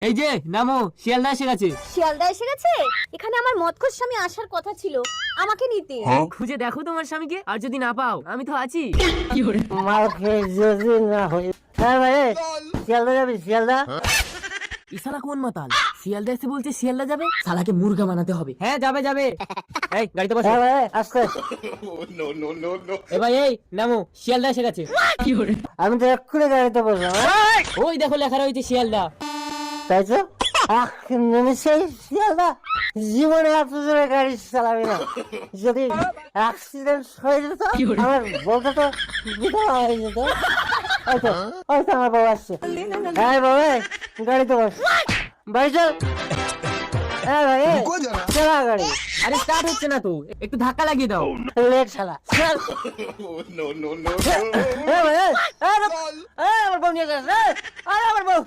এই যে নামো, শিয়ালদা এসে গেছে। শিয়ালদা এসে গেছে? এখানে আমার মদখোর স্বামী আসার কথা ছিল, আমাকে নিতে। খুঁজে দেখো তোমার স্বামীকে, আর যদি না পাও আমি তো আছি। মার খেয়ে যদি না হয়। হ্যাঁ ভাই, শিয়ালদা যাবি? শিয়ালদা ইসারা কোন মাতাল, শিয়ালদা এসে বলছে শিয়ালদা যাবে, শালাকে মুরগা বানাতে হবে। হ্যাঁ যাবে যাবে। এই গাড়িতে বসো। হ্যাঁ ভাই, আসতে। এ ভাই এই নামো, শিয়ালদা এসে গেছে। আমি তো এক্ষুনি গাড়িতে বসলাম। ওই দেখো লেখা রয়েছে শিয়ালদা। তাই তো সেই শিয়ালদা জীবনে এত জোরে গাড়ি চালাবি না। যদি অ্যাক্সিডেন্ট হয়ে যেত আমার বলতে তো বিধবা হয়ে যেত। হয়তো হয়তো আমার বাবা আসছে। হ্যাঁ বাবা, গাড়িতে বস, বাড়ি চল। হ্যাঁ ভাই, চালা গাড়ি। আরে স্টার্ট হচ্ছে না তো, একটু ধাক্কা লাগিয়ে দাও। লেট শালা, চল। হ্যাঁ ভাই, আমার বউ নিয়ে যাস। আমার বউ।